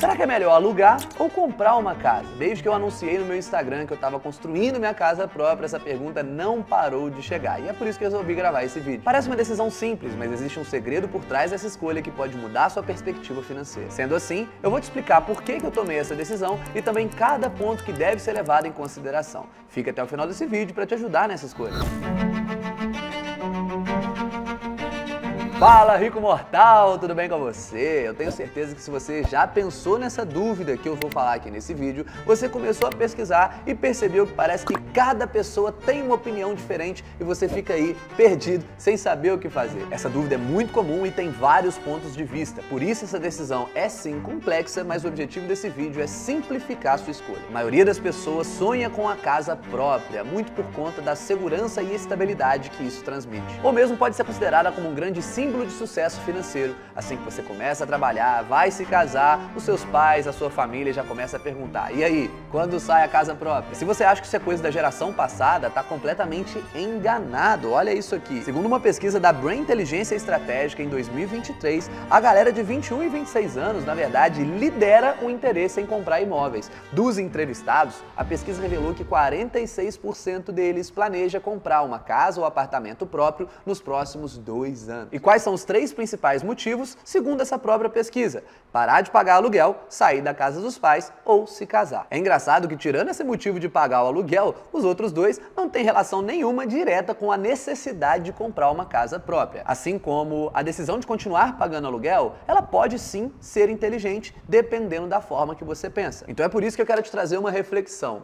Será que é melhor alugar ou comprar uma casa? Desde que eu anunciei no meu Instagram que eu estava construindo minha casa própria, essa pergunta não parou de chegar. E é por isso que eu resolvi gravar esse vídeo. Parece uma decisão simples, mas existe um segredo por trás dessa escolha que pode mudar a sua perspectiva financeira. Sendo assim, eu vou te explicar por que eu tomei essa decisão e também cada ponto que deve ser levado em consideração. Fica até o final desse vídeo para te ajudar nessa escolha. Fala, Rico Mortal! Tudo bem com você? Eu tenho certeza que se você já pensou nessa dúvida que eu vou falar aqui nesse vídeo, você começou a pesquisar e percebeu que parece que cada pessoa tem uma opinião diferente e você fica aí perdido, sem saber o que fazer. Essa dúvida é muito comum e tem vários pontos de vista, por isso essa decisão é sim complexa, mas o objetivo desse vídeo é simplificar a sua escolha. A maioria das pessoas sonha com a casa própria, muito por conta da segurança e estabilidade que isso transmite. Ou mesmo pode ser considerada como um grande símbolo de sucesso financeiro. Assim que você começa a trabalhar, vai se casar, os seus pais, a sua família já começa a perguntar: e aí, quando sai a casa própria? Se você acha que isso é coisa da geração passada, tá completamente enganado. Olha isso aqui. Segundo uma pesquisa da Brain Inteligência Estratégica em 2023, a galera de 21 e 26 anos, na verdade, lidera o interesse em comprar imóveis. Dos entrevistados, a pesquisa revelou que 46% deles planeja comprar uma casa ou apartamento próprio nos próximos 2 anos. E quais são os 3 principais motivos, segundo essa própria pesquisa? Parar de pagar aluguel, sair da casa dos pais ou se casar. É engraçado que, tirando esse motivo de pagar o aluguel, os outros 2 não têm relação nenhuma direta com a necessidade de comprar uma casa própria. Assim como a decisão de continuar pagando aluguel, ela pode sim ser inteligente, dependendo da forma que você pensa. Então é por isso que eu quero te trazer uma reflexão.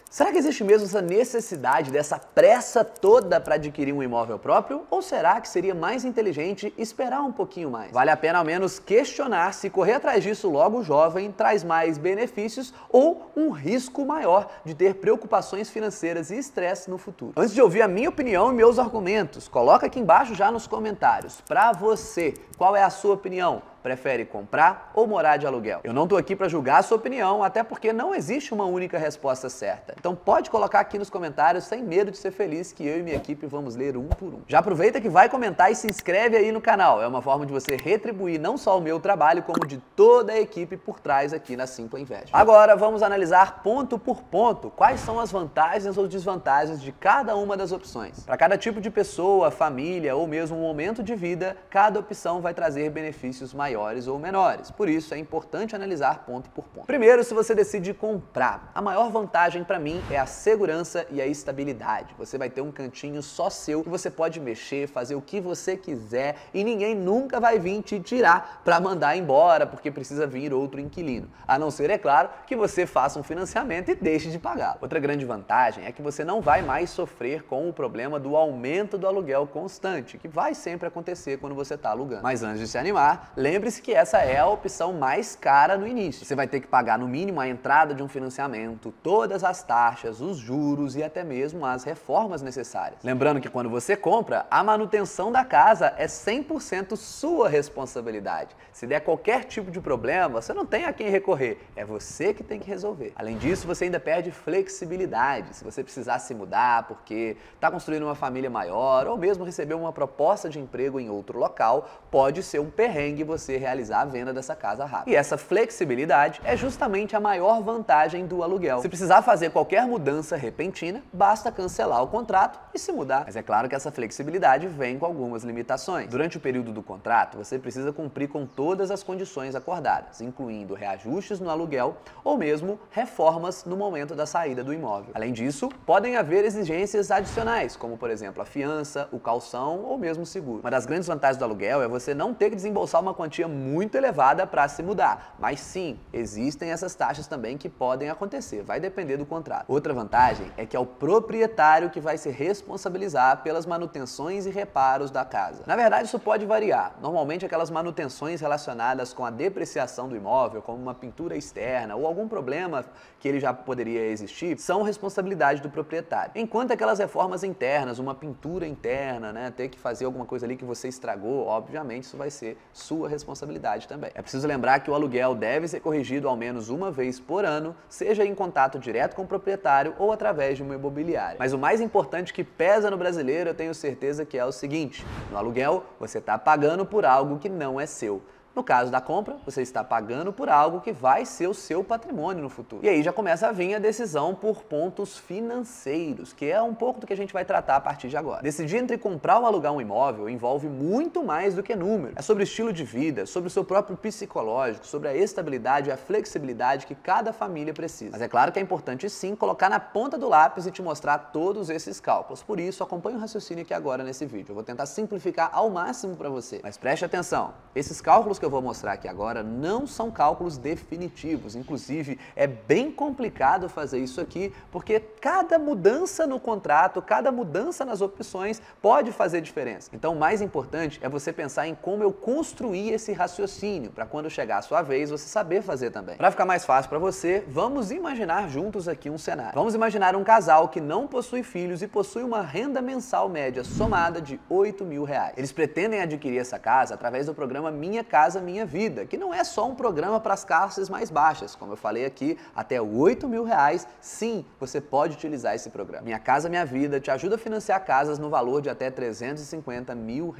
Será que existe mesmo essa necessidade, dessa pressa toda para adquirir um imóvel próprio? Ou será que seria mais inteligente esperar um pouquinho mais? Vale a pena ao menos questionar se correr atrás disso logo jovem traz mais benefícios ou um risco maior de ter preocupações financeiras e estresse no futuro. Antes de ouvir a minha opinião e meus argumentos, coloca aqui embaixo já nos comentários. Para você, qual é a sua opinião? Prefere comprar ou morar de aluguel? Eu não tô aqui para julgar a sua opinião, até porque não existe uma única resposta certa. Então pode colocar aqui nos comentários sem medo de ser feliz que eu e minha equipe vamos ler um por um. Já aproveita que vai comentar e se inscreve aí no canal. É uma forma de você retribuir não só o meu trabalho, como de toda a equipe por trás aqui na Simple Invest. Agora vamos analisar ponto por ponto quais são as vantagens ou desvantagens de cada uma das opções. Para cada tipo de pessoa, família ou mesmo um momento de vida, cada opção vai trazer benefícios maiores ou menores. Por isso é importante analisar ponto por ponto. Primeiro, se você decide comprar, a maior vantagem para mim é a segurança e a estabilidade. Você vai ter um cantinho só seu que você pode mexer, fazer o que você quiser e ninguém nunca vai vir te tirar para mandar embora porque precisa vir outro inquilino. A não ser, é claro, que você faça um financiamento e deixe de pagar. Outra grande vantagem é que você não vai mais sofrer com o problema do aumento do aluguel constante, que vai sempre acontecer quando você está alugando. Mas antes de se animar, lembre-se que essa é a opção mais cara no início. Você vai ter que pagar no mínimo a entrada de um financiamento, todas as taxas, os juros e até mesmo as reformas necessárias. Lembrando que quando você compra, a manutenção da casa é 100% sua responsabilidade. Se der qualquer tipo de problema, você não tem a quem recorrer, é você que tem que resolver. Além disso, você ainda perde flexibilidade. Se você precisar se mudar porque está construindo uma família maior ou mesmo receber uma proposta de emprego em outro local, pode ser um perrengue você realizar a venda dessa casa rápido. E essa flexibilidade é justamente a maior vantagem do aluguel. Se precisar fazer qualquer mudança repentina, basta cancelar o contrato e se mudar. Mas é claro que essa flexibilidade vem com algumas limitações. Durante o período do contrato, você precisa cumprir com todas as condições acordadas, incluindo reajustes no aluguel ou mesmo reformas no momento da saída do imóvel. Além disso, podem haver exigências adicionais, como por exemplo a fiança, o calção ou mesmo o seguro. Uma das grandes vantagens do aluguel é você não ter que desembolsar uma quantia muito elevada para se mudar. Mas sim, existem essas taxas também que podem acontecer, vai depender do contrato. Outra vantagem é que é o proprietário que vai se responsabilizar pelas manutenções e reparos da casa. Na verdade, isso pode variar. Normalmente aquelas manutenções relacionadas com a depreciação do imóvel, como uma pintura externa ou algum problema que ele já poderia existir, são responsabilidade do proprietário. Enquanto aquelas reformas internas, uma pintura interna, ter que fazer alguma coisa ali que você estragou, obviamente isso vai ser sua responsabilidade também. É preciso lembrar que o aluguel deve ser corrigido ao menos uma vez por ano, seja em contato direto com o proprietário ou através de uma imobiliária. Mas o mais importante que pesa no brasileiro, eu tenho certeza que é o seguinte: no aluguel, você está pagando por algo que não é seu. No caso da compra, você está pagando por algo que vai ser o seu patrimônio no futuro. E aí já começa a vir a decisão por pontos financeiros, que é um pouco do que a gente vai tratar a partir de agora. Decidir entre comprar ou alugar um imóvel envolve muito mais do que número. É sobre estilo de vida, sobre o seu próprio psicológico, sobre a estabilidade e a flexibilidade que cada família precisa. Mas é claro que é importante sim colocar na ponta do lápis e te mostrar todos esses cálculos. Por isso, acompanhe o raciocínio aqui agora nesse vídeo. Eu vou tentar simplificar ao máximo para você. Mas preste atenção, esses cálculos que eu vou mostrar aqui agora não são cálculos definitivos. Inclusive, é bem complicado fazer isso aqui, porque cada mudança no contrato, cada mudança nas opções pode fazer diferença. Então, o mais importante é você pensar em como eu construir esse raciocínio, para quando chegar a sua vez, você saber fazer também. Para ficar mais fácil para você, vamos imaginar juntos aqui um cenário. Vamos imaginar um casal que não possui filhos e possui uma renda mensal média somada de R$8.000. Eles pretendem adquirir essa casa através do programa Minha Casa Minha Vida, que não é só um programa para as classes mais baixas. Como eu falei aqui, até R$8.000, sim, você pode utilizar esse programa. Minha Casa Minha Vida te ajuda a financiar casas no valor de até R$350 mil.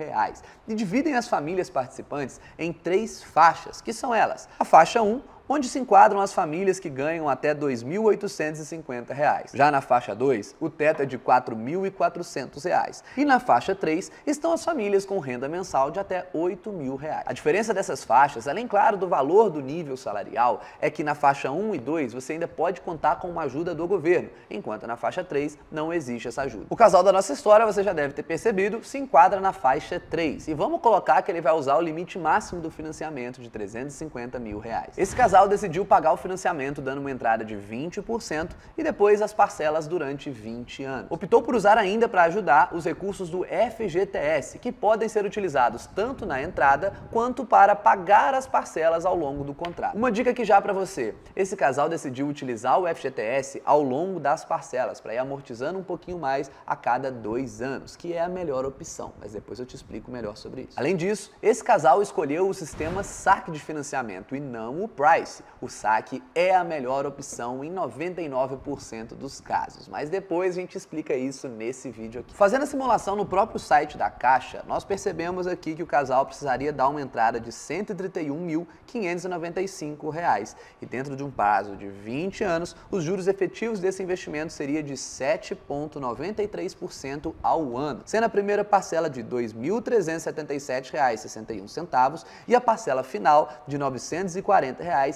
E dividem as famílias participantes em 3 faixas, que são elas. A faixa 1, onde se enquadram as famílias que ganham até R$2.850. Já na faixa 2, o teto é de R$4.400. E na faixa 3 estão as famílias com renda mensal de até R$8.000. A diferença dessas faixas, além claro do valor do nível salarial, é que na faixa 1 e 2 você ainda pode contar com uma ajuda do governo, enquanto na faixa 3 não existe essa ajuda. O casal da nossa história, você já deve ter percebido, se enquadra na faixa 3. E vamos colocar que ele vai usar o limite máximo do financiamento de R$350 mil. Esse casal decidiu pagar o financiamento dando uma entrada de 20% e depois as parcelas durante 20 anos. Optou por usar ainda para ajudar os recursos do FGTS, que podem ser utilizados tanto na entrada quanto para pagar as parcelas ao longo do contrato. Uma dica aqui já para você, esse casal decidiu utilizar o FGTS ao longo das parcelas, para ir amortizando um pouquinho mais a cada 2 anos, que é a melhor opção, mas depois eu te explico melhor sobre isso. Além disso, esse casal escolheu o sistema saque de financiamento e não o Price. O saque é a melhor opção em 99% dos casos, mas depois a gente explica isso nesse vídeo aqui. Fazendo a simulação no próprio site da Caixa, nós percebemos aqui que o casal precisaria dar uma entrada de R$131.595 e dentro de um prazo de 20 anos, os juros efetivos desse investimento seria de 7,93% ao ano, sendo a primeira parcela de R$2.377,61 e a parcela final de R$940,83.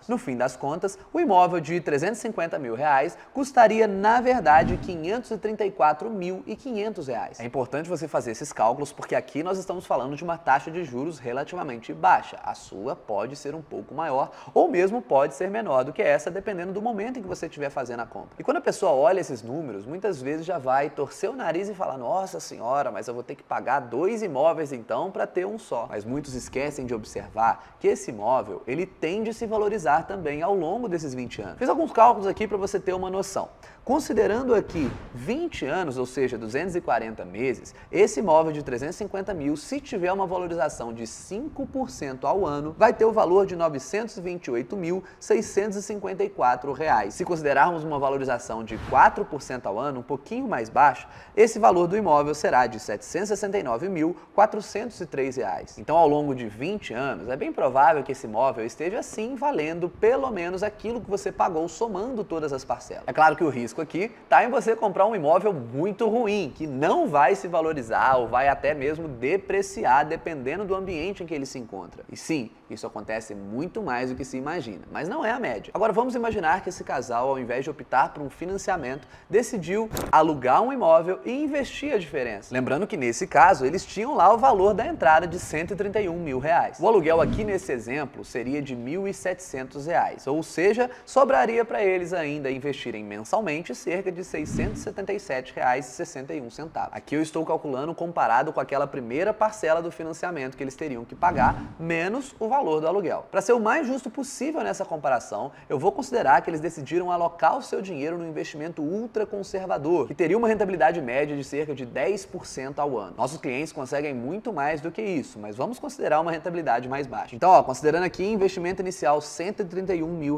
No fim das contas, o imóvel de R$350 mil custaria, na verdade, R$534.500. É importante você fazer esses cálculos porque aqui nós estamos falando de uma taxa de juros relativamente baixa. A sua pode ser um pouco maior ou mesmo pode ser menor do que essa, dependendo do momento em que você estiver fazendo a compra. E quando a pessoa olha esses números, muitas vezes já vai torcer o nariz e falar: nossa senhora, mas eu vou ter que pagar 2 imóveis então para ter um só. Mas muitos esquecem de observar que esse imóvel ele tende a se valorizar também ao longo desses 20 anos. Fiz alguns cálculos aqui para você ter uma noção. Considerando aqui 20 anos, ou seja, 240 meses, esse imóvel de 350 mil, se tiver uma valorização de 5% ao ano, vai ter o valor de R$ 928.654. Se considerarmos uma valorização de 4% ao ano, um pouquinho mais baixo, esse valor do imóvel será de R$ 769.403. Então, ao longo de 20 anos, é bem provável que esse imóvel esteja sim valendo pelo menos aquilo que você pagou somando todas as parcelas. É claro que o risco aqui está em você comprar um imóvel muito ruim, que não vai se valorizar ou vai até mesmo depreciar dependendo do ambiente em que ele se encontra. E sim, isso acontece muito mais do que se imagina, mas não é a média. Agora vamos imaginar que esse casal, ao invés de optar por um financiamento, decidiu alugar um imóvel e investir a diferença. Lembrando que nesse caso, eles tinham lá o valor da entrada de R$131 mil. O aluguel aqui nesse exemplo seria de R$ 1.700, ou seja, sobraria para eles ainda investirem mensalmente cerca de R$ 677,61. Aqui eu estou calculando comparado com aquela primeira parcela do financiamento que eles teriam que pagar, menos o valor do aluguel. Para ser o mais justo possível nessa comparação, eu vou considerar que eles decidiram alocar o seu dinheiro no investimento ultra conservador, que teria uma rentabilidade média de cerca de 10% ao ano. Nossos clientes conseguem muito mais do que isso, mas vamos considerar uma rentabilidade mais baixa. Então, considerando Considerando aqui investimento inicial R$ 131 mil,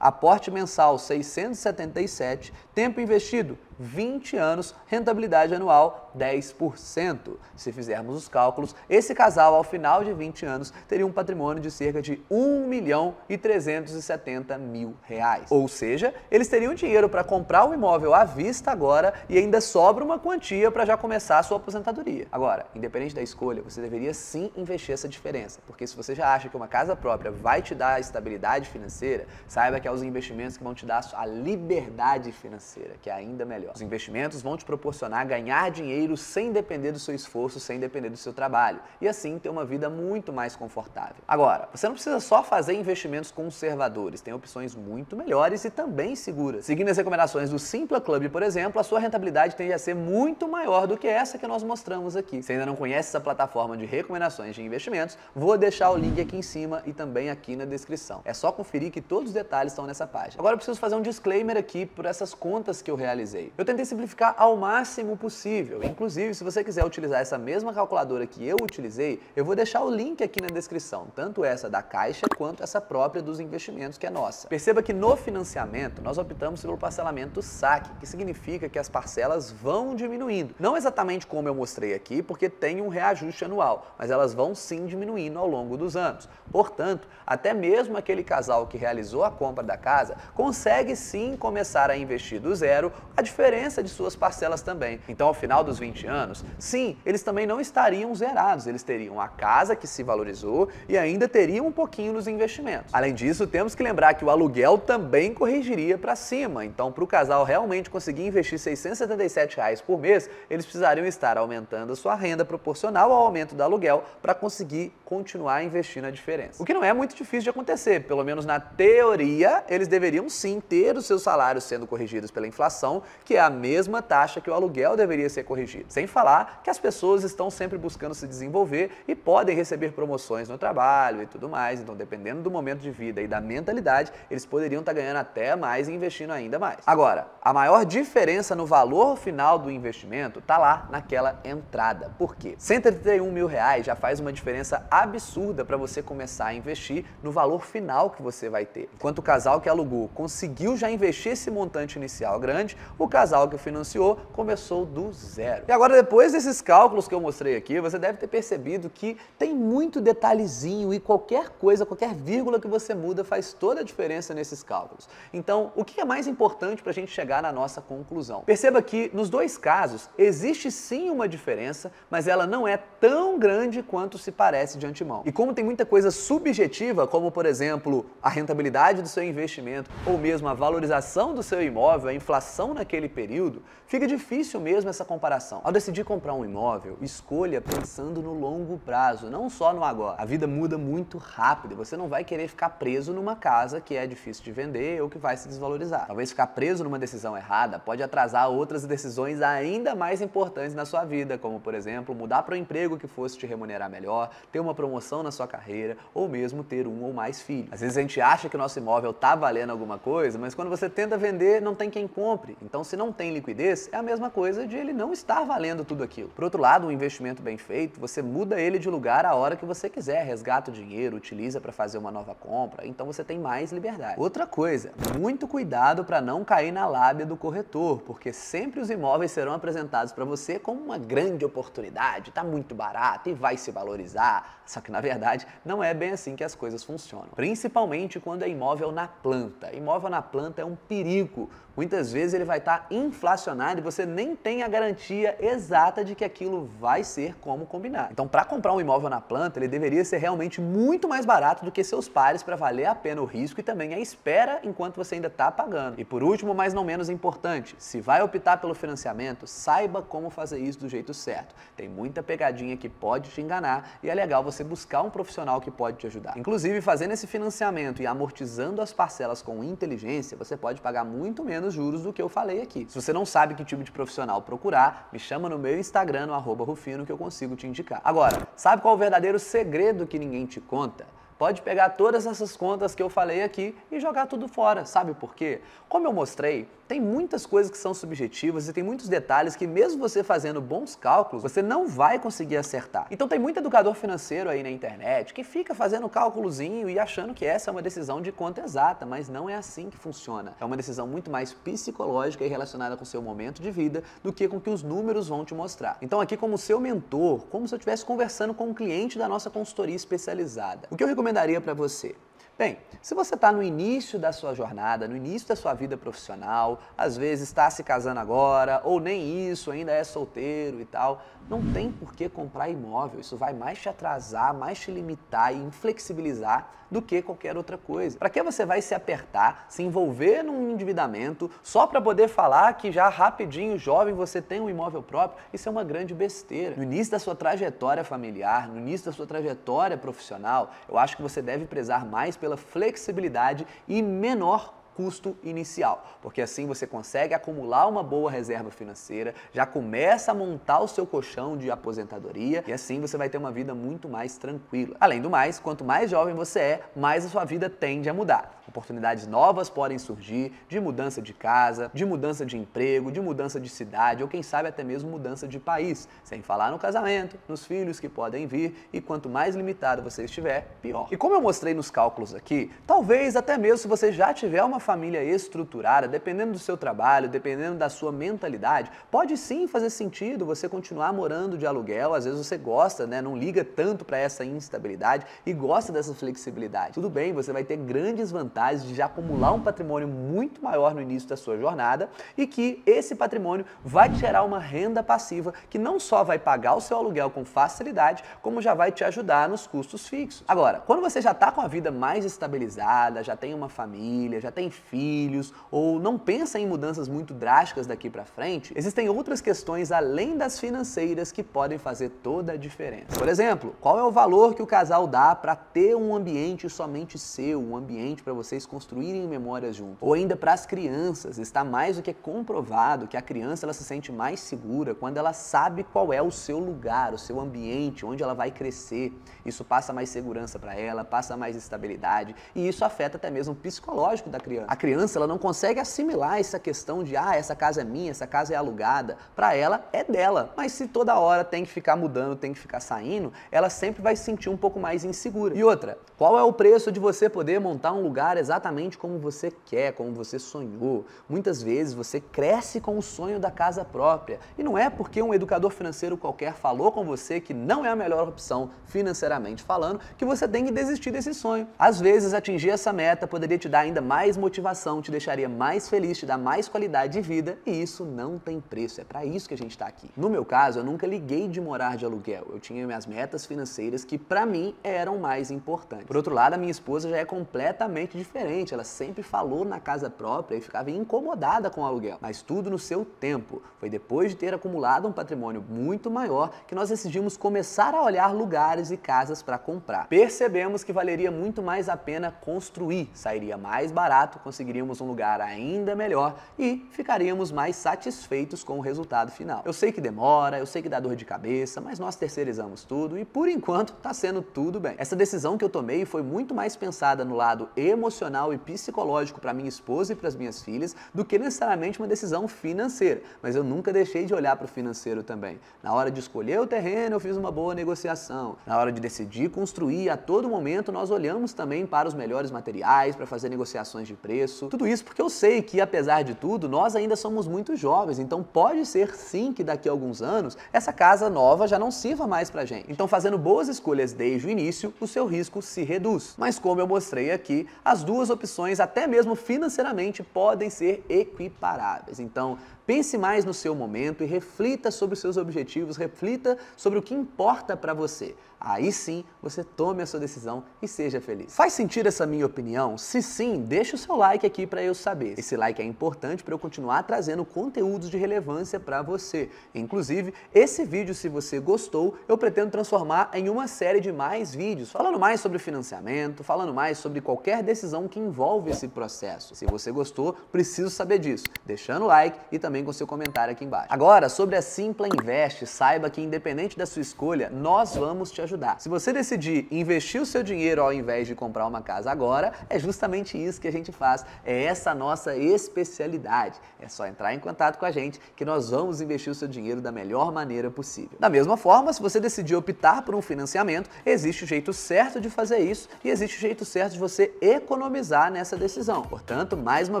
aporte mensal 677, tempo investido 20 anos, rentabilidade anual 10%. Se fizermos os cálculos, esse casal ao final de 20 anos teria um patrimônio de cerca de R$ 1.370.000. Ou seja, eles teriam dinheiro para comprar o imóvel à vista agora e ainda sobra uma quantia para já começar a sua aposentadoria. Agora, independente da escolha, você deveria sim investir essa diferença, porque se você já acha que uma casa própria vai te dar estabilidade financeira, saiba que é os investimentos que vão te dar a liberdade financeira, que é ainda melhor. Os investimentos vão te proporcionar ganhar dinheiro sem depender do seu esforço, sem depender do seu trabalho, e assim ter uma vida muito mais confortável. Agora, você não precisa só fazer investimentos conservadores, tem opções muito melhores e também seguras. Seguindo as recomendações do Simpla Club, por exemplo, a sua rentabilidade tende a ser muito maior do que essa que nós mostramos aqui. Se ainda não conhece essa plataforma de recomendações de investimentos, vou deixar o link aqui em cima e também aqui na descrição. É só conferir que todos os detalhes estão nessa página. Agora eu preciso fazer um disclaimer aqui por essas contas que eu realizei. Eu tentei simplificar ao máximo possível. Inclusive, se você quiser utilizar essa mesma calculadora que eu utilizei, eu vou deixar o link aqui na descrição, tanto essa da Caixa quanto essa própria dos investimentos, que é nossa. Perceba que no financiamento nós optamos pelo parcelamento saque, que significa que as parcelas vão diminuindo. Não exatamente como eu mostrei aqui, porque tem um reajuste anual, mas elas vão sim diminuindo ao longo dos anos. Portanto, até mesmo aquele casal que realizou a compra da casa consegue sim começar a investir do zero a diferença de suas parcelas também. Então, ao final dos 20 anos, sim, eles também não estariam zerados, eles teriam a casa que se valorizou e ainda teriam um pouquinho nos investimentos. Além disso, temos que lembrar que o aluguel também corrigiria para cima, então para o casal realmente conseguir investir R$ 677 por mês, eles precisariam estar aumentando a sua renda proporcional ao aumento do aluguel para conseguir continuar investindo a diferença. O que não é muito difícil de acontecer, pelo menos na teoria, eles deveriam sim ter os seus salários sendo corrigidos pela inflação, que é a mesma taxa que o aluguel deveria ser corrigido. Sem falar que as pessoas estão sempre buscando se desenvolver e podem receber promoções no trabalho e tudo mais, então dependendo do momento de vida e da mentalidade, eles poderiam estar ganhando até mais e investindo ainda mais. Agora, a maior diferença no valor final do investimento está lá naquela entrada. Por quê? R$ 131 mil já faz uma diferença absurda para você começar a investir no valor final que você vai ter. Enquanto o casal que alugou conseguiu já investir esse montante inicial grande, o casal que financiou começou do zero. E agora, depois desses cálculos que eu mostrei aqui, você deve ter percebido que tem muito detalhezinho e qualquer coisa, qualquer vírgula que você muda faz toda a diferença nesses cálculos. Então, o que é mais importante para a gente chegar na nossa conclusão? Perceba que nos dois casos existe sim uma diferença, mas ela não é tão grande quanto se parece de antemão. E como tem muita coisa subjetiva, como por exemplo a rentabilidade do seu investimento ou mesmo a valorização do seu imóvel, a inflação naquele período, fica difícil mesmo essa comparação. Ao decidir comprar um imóvel, escolha pensando no longo prazo, não só no agora. A vida muda muito rápido, você não vai querer ficar preso numa casa que é difícil de vender ou que vai se desvalorizar. Talvez ficar preso numa decisão errada pode atrasar outras decisões ainda mais importantes na sua vida, como por exemplo, mudar para um emprego que fosse te remunerar melhor, ter uma promoção na sua carreira ou mesmo ter um ou mais filhos. Às vezes a gente acha que o nosso imóvel está valendo alguma coisa, mas quando você tenta vender, não tem quem compre. Então, se não tem liquidez, é a mesma coisa de ele não estar valendo tudo aquilo. Por outro lado, um investimento bem feito, você muda ele de lugar a hora que você quiser, resgata o dinheiro, utiliza para fazer uma nova compra, então você tem mais liberdade. Outra coisa, muito cuidado para não cair na lábia do corretor, porque sempre os imóveis serão apresentados para você como uma grande oportunidade, está muito barato e vai se valorizar, só que na verdade não é bem assim que as coisas funcionam. Principalmente quando é imóvel na planta. Imóvel na planta é um perigo. Muitas vezes ele vai estar inflacionado e você nem tem a garantia exata de que aquilo vai ser como combinado. Então, para comprar um imóvel na planta, ele deveria ser realmente muito mais barato do que seus pares para valer a pena o risco e também a espera enquanto você ainda está pagando. E por último, mas não menos importante, se vai optar pelo financiamento, saiba como fazer isso do jeito certo. Tem muita pegadinha que pode te enganar e é legal você buscar um profissional que pode te ajudar. Inclusive, fazendo esse financiamento e amortizando as parcelas com inteligência, você pode pagar muito menos juros do que eu falei aqui. Se você não sabe que tipo de profissional procurar, me chama no meu Instagram, no @Rufino, que eu consigo te indicar. Agora, sabe qual é o verdadeiro segredo que ninguém te conta? pode pegar todas essas contas que eu falei aqui e jogar tudo fora. Sabe por quê? Como eu mostrei, tem muitas coisas que são subjetivas e tem muitos detalhes que mesmo você fazendo bons cálculos, você não vai conseguir acertar. Então tem muito educador financeiro aí na internet que fica fazendo cálculozinho e achando que essa é uma decisão de conta exata, mas não é assim que funciona. É uma decisão muito mais psicológica e relacionada com o seu momento de vida do que com o que os números vão te mostrar. Então aqui como seu mentor, como se eu estivesse conversando com um cliente da nossa consultoria especializada, o que eu recomendaria para você? Bem, se você está no início da sua jornada, no início da sua vida profissional, às vezes está se casando agora, ou nem isso, ainda é solteiro e tal, não tem por que comprar imóvel. Isso vai mais te atrasar, mais te limitar e inflexibilizar do que qualquer outra coisa. Para que você vai se apertar, se envolver num endividamento, só para poder falar que já rapidinho, jovem, você tem um imóvel próprio? Isso é uma grande besteira. No início da sua trajetória familiar, no início da sua trajetória profissional, eu acho que você deve prezar mais pela flexibilidade e menor custo inicial, porque assim você consegue acumular uma boa reserva financeira, já começa a montar o seu colchão de aposentadoria e assim você vai ter uma vida muito mais tranquila. Além do mais, quanto mais jovem você é, mais a sua vida tende a mudar. Oportunidades novas podem surgir de mudança de casa, de mudança de emprego, de mudança de cidade ou quem sabe até mesmo mudança de país, sem falar no casamento, nos filhos que podem vir e quanto mais limitado você estiver, pior. E como eu mostrei nos cálculos aqui, talvez até mesmo se você já tiver uma família estruturada, dependendo do seu trabalho, dependendo da sua mentalidade, pode sim fazer sentido você continuar morando de aluguel, às vezes você gosta, né, não liga tanto para essa instabilidade e gosta dessa flexibilidade. Tudo bem, você vai ter grandes vantagens de já acumular um patrimônio muito maior no início da sua jornada e que esse patrimônio vai te gerar uma renda passiva que não só vai pagar o seu aluguel com facilidade, como já vai te ajudar nos custos fixos. Agora, quando você já está com a vida mais estabilizada, já tem uma família, já tem filhos ou não pensa em mudanças muito drásticas daqui para frente, existem outras questões além das financeiras que podem fazer toda a diferença. Por exemplo, qual é o valor que o casal dá para ter um ambiente somente seu, um ambiente para vocês construírem memórias juntos? Ou ainda para as crianças, está mais do que comprovado que a criança ela se sente mais segura quando ela sabe qual é o seu lugar, o seu ambiente, onde ela vai crescer. Isso passa mais segurança para ela, passa mais estabilidade e isso afeta até mesmo o psicológico da criança. A criança ela não consegue assimilar essa questão de essa casa é minha, essa casa é alugada. Para ela é dela, mas se toda hora tem que ficar mudando, tem que ficar saindo, ela sempre vai se sentir um pouco mais insegura. E outra, qual é o preço de você poder montar um lugar exatamente como você quer, como você sonhou? Muitas vezes você cresce com o sonho da casa própria e não é porque um educador financeiro qualquer falou com você que não é a melhor opção financeiramente falando que você tem que desistir desse sonho. Às vezes atingir essa meta poderia te dar ainda mais motivação, te deixaria mais feliz, te dar mais qualidade de vida e isso não tem preço, é para isso que a gente está aqui. No meu caso, eu nunca liguei de morar de aluguel, eu tinha minhas metas financeiras que para mim eram mais importantes. Por outro lado, a minha esposa já é completamente diferente, ela sempre falou na casa própria e ficava incomodada com o aluguel, mas tudo no seu tempo. Foi depois de ter acumulado um patrimônio muito maior que nós decidimos começar a olhar lugares e casas para comprar. Percebemos que valeria muito mais a pena construir, sairia mais barato, conseguiríamos um lugar ainda melhor e ficaríamos mais satisfeitos com o resultado final. Eu sei que demora, eu sei que dá dor de cabeça, mas nós terceirizamos tudo e por enquanto está sendo tudo bem. Essa decisão que eu tomei foi muito mais pensada no lado emocional e psicológico para minha esposa e para as minhas filhas do que necessariamente uma decisão financeira, mas eu nunca deixei de olhar para o financeiro também. Na hora de escolher o terreno eu fiz uma boa negociação, na hora de decidir construir, a todo momento nós olhamos também para os melhores materiais, para fazer negociações de preço, tudo isso porque eu sei que apesar de tudo nós ainda somos muito jovens, então pode ser sim que daqui a alguns anos essa casa nova já não sirva mais pra gente. Então fazendo boas escolhas desde o início, o seu risco se reduz. Mas como eu mostrei aqui, as duas opções até mesmo financeiramente podem ser equiparáveis. Então pense mais no seu momento e reflita sobre os seus objetivos, reflita sobre o que importa para você. Aí sim, você tome a sua decisão e seja feliz. Faz sentido essa minha opinião? Se sim, deixa o seu like aqui para eu saber. Esse like é importante para eu continuar trazendo conteúdos de relevância para você. Inclusive, esse vídeo, se você gostou, eu pretendo transformar em uma série de mais vídeos, falando mais sobre financiamento, falando mais sobre qualquer decisão que envolve esse processo. Se você gostou, preciso saber disso, deixando o like e também com seu comentário aqui embaixo. Agora, sobre a Simpla Invest, saiba que independente da sua escolha, nós vamos te ajudar. Se você decidir investir o seu dinheiro ao invés de comprar uma casa agora, é justamente isso que a gente faz. É essa a nossa especialidade. É só entrar em contato com a gente que nós vamos investir o seu dinheiro da melhor maneira possível. Da mesma forma, se você decidir optar por um financiamento, existe o jeito certo de fazer isso e existe o jeito certo de você economizar nessa decisão. Portanto, mais uma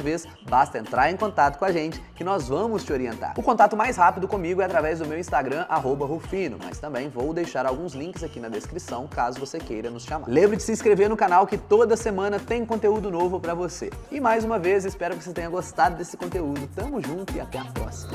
vez, basta entrar em contato com a gente que nós vamos te orientar. O contato mais rápido comigo é através do meu Instagram, @Rufino, mas também vou deixar alguns links aqui na descrição caso você queira nos chamar. Lembre de se inscrever no canal que toda semana tem conteúdo novo pra você. E mais uma vez, espero que você tenha gostado desse conteúdo. Tamo junto e até a próxima.